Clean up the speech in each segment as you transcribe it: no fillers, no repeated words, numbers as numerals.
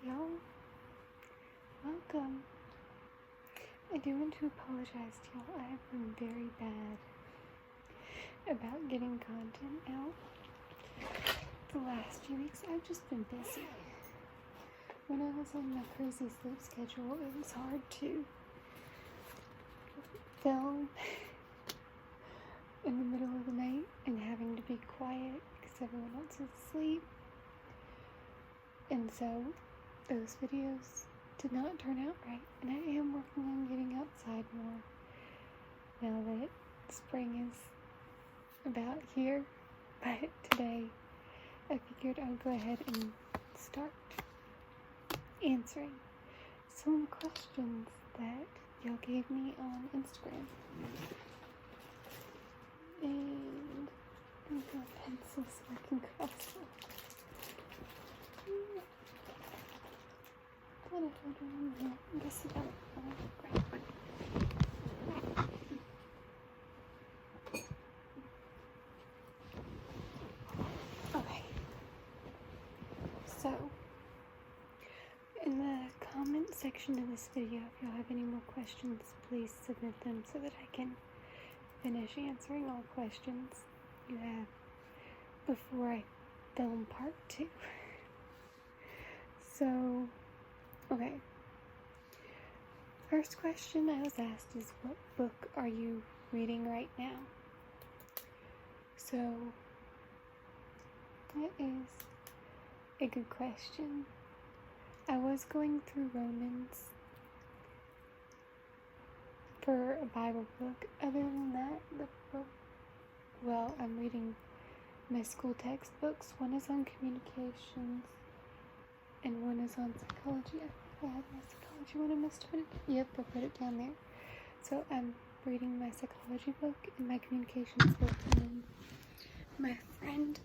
y'all. Welcome. I do want to apologize to y'all. I have been very bad about getting content out. The last few weeks, I've just been busy. When I was on my crazy sleep schedule, it was hard to film in the middle of the night and having to be quiet because everyone else is asleep. And so those videos did not turn out right, and I am working on getting outside more now that spring is about here. But today I figured I would go ahead and start answering some questions that y'all gave me on Instagram. And I've got pencils so I can cross them. I thought I had one here. I guess I got it. I'll grab one. Okay. So, in the comment section of this video, if y'all have any more questions, please submit them so that I can finish answering all questions you have before I film part 2. So, okay. First question I was asked is, what book are you reading right now? So, that is a good question. I was going through Romans for a Bible book. Other than that, I'm reading my school textbooks. One is on communications and one is on psychology. I had my psychology one. I must have put it. Yep, I put it down there. So I'm reading my psychology book and my communications book, and then my friend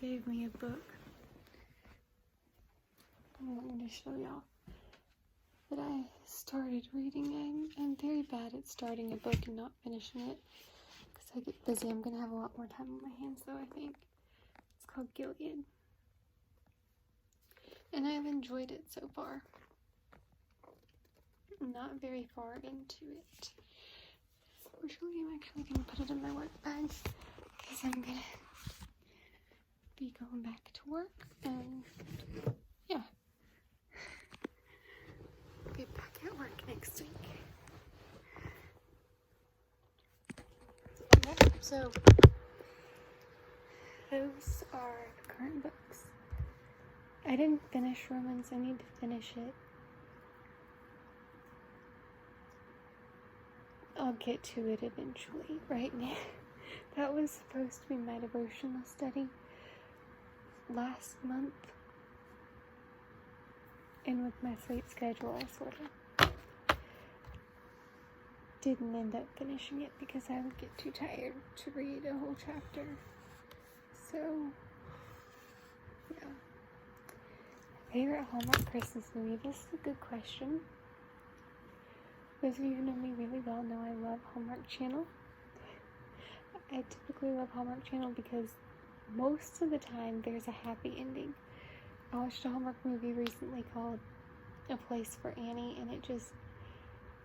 gave me a book. I'm going to show y'all that I started reading. I'm very bad at starting a book and not finishing it because I get busy. I'm going to have a lot more time on my hands though, I think. It's called Gilead. And I've enjoyed it so far. I'm not very far into it. Fortunately, I'm actually going to put it in my work bag because I'm going to be going back to work and yeah. Be back at work next week. Okay, so those are the current books. I didn't finish Romans. I need to finish it. I'll get to it eventually. Right now, that was supposed to be my devotional study last month. And with my sleep schedule, I sort of didn't end up finishing it because I would get too tired to read a whole chapter. So, yeah. Favorite Hallmark Christmas movie? This is a good question. Those of you who know me really well know I love Hallmark Channel. I typically love Hallmark Channel because most of the time there's a happy ending. I watched a Hallmark movie recently called A Place for Annie, and the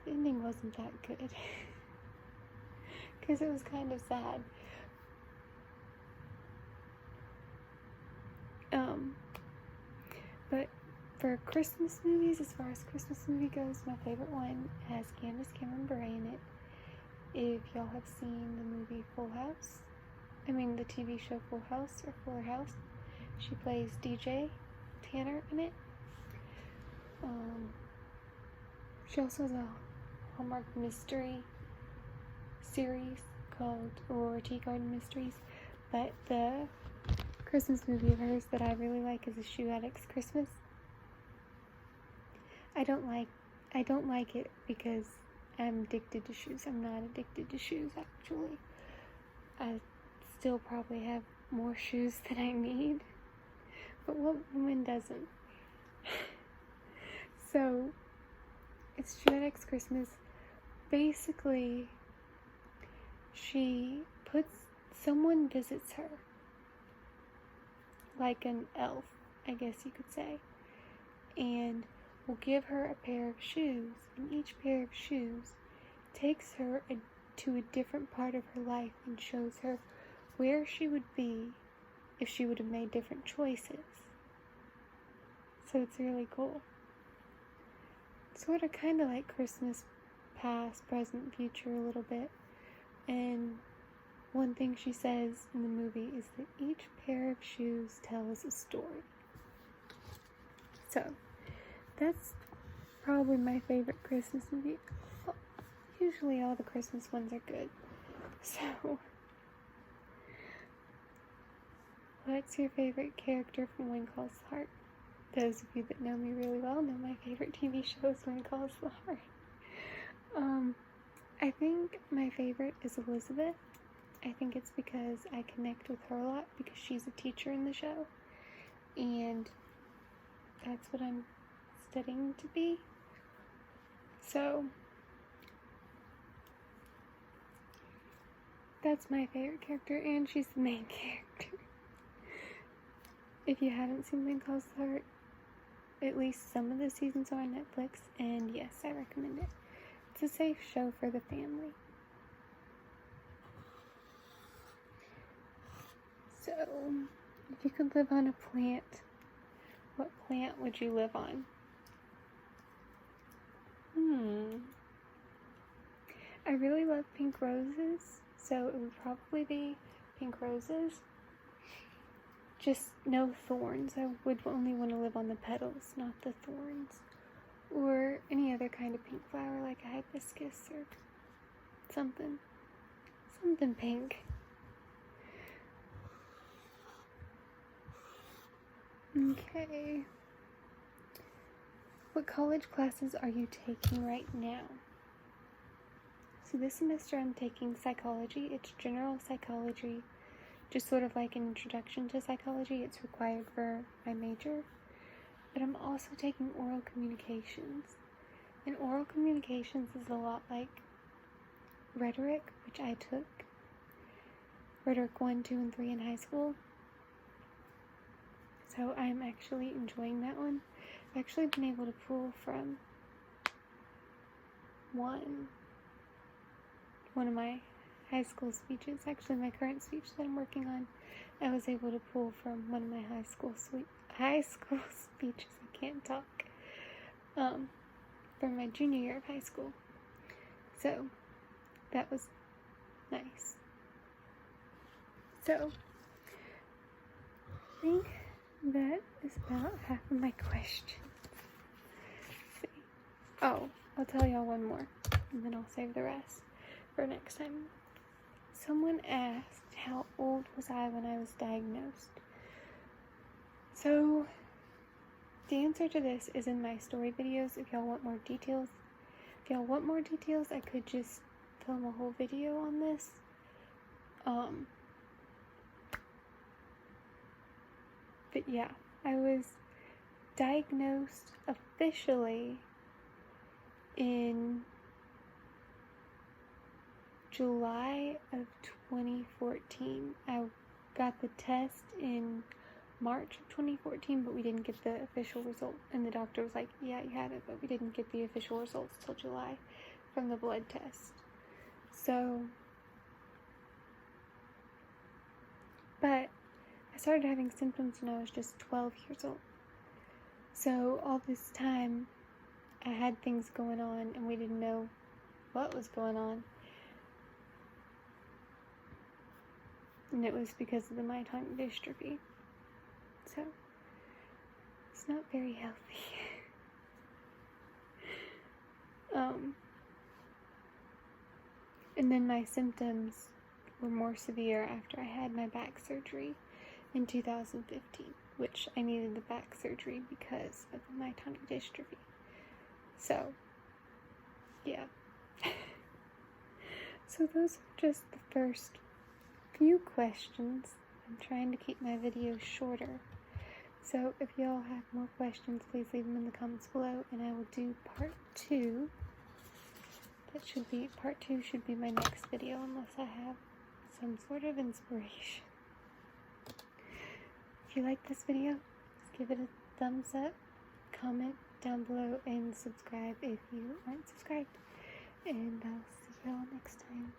ending wasn't that good. Because it was kind of sad. But for Christmas movies, as far as Christmas movie goes, my favorite one has Candace Cameron Bure in it. If y'all have seen the movie the TV show Full House or Fuller House, she plays DJ Tanner in it. She also has a Hallmark mystery series called Aurora Tea Garden Mysteries, but the Christmas movie of hers that I really like is A Shoe Addict's Christmas. I don't like it because I'm addicted to shoes. I'm not addicted to shoes, actually. I still probably have more shoes than I need, but what woman doesn't? So, it's Shoe Addict's Christmas. Basically, someone visits her, like an elf, I guess you could say, and will give her a pair of shoes, and each pair of shoes takes her to a different part of her life and shows her where she would be if she would have made different choices. So it's really cool. Sort of kind of like Christmas past, present, future a little bit. And one thing she says in the movie is that each pair of shoes tells a story. So that's probably my favorite Christmas movie. Well, usually all the Christmas ones are good. So, what's your favorite character from When Calls the Heart? Those of you that know me really well know my favorite TV show is When Calls the Heart. I think my favorite is Elizabeth. I think it's because I connect with her a lot because she's a teacher in the show. And that's what I'm studying to be. So, that's my favorite character, and she's the main character. If you haven't seen When Calls the Heart, at least some of the seasons are on Netflix, and yes, I recommend it. It's a safe show for the family. So, if you could live on a plant, what plant would you live on? I really love pink roses, so it would probably be pink roses. Just no thorns. I would only want to live on the petals, not the thorns. Or any other kind of pink flower, like a hibiscus or something pink. Okay. What college classes are you taking right now? So this semester I'm taking psychology. It's general psychology, just sort of like an introduction to psychology. It's required for my major. But I'm also taking oral communications. And oral communications is a lot like rhetoric, which I took. Rhetoric 1, 2, and 3 in high school. So I'm actually enjoying that one. I've actually been able to pull from one of my high school speeches, actually my current speech that I'm working on. I was able to pull from one of my high school speeches. I can't talk. From my junior year of high school. So that was nice. So I think that is about half of my questions. Let's see. Oh, I'll tell y'all one more, and then I'll save the rest for next time. Someone asked how old was I when I was diagnosed. So the answer to this is in my story videos if y'all want more details. If y'all want more details, I could just film a whole video on this. But yeah, I was diagnosed officially in July of 2014. I got the test in March of 2014, but we didn't get the official result. And the doctor was like, yeah, you have it, but we didn't get the official results till July from the blood test. So, but I started having symptoms when I was just 12 years old. So all this time, I had things going on, and we didn't know what was going on. And it was because of the myotonic dystrophy. So, it's not very healthy. And then my symptoms were more severe after I had my back surgery in 2015, which I needed the back surgery because of the myotonic dystrophy. So, yeah. So those are just the first few questions. I'm trying to keep my videos shorter. So if y'all have more questions, please leave them in the comments below, and I will do part 2. Part 2 should be my next video, unless I have some sort of inspiration. If you like this video, give it a thumbs up, comment down below and subscribe if you aren't subscribed. And I'll see you all next time.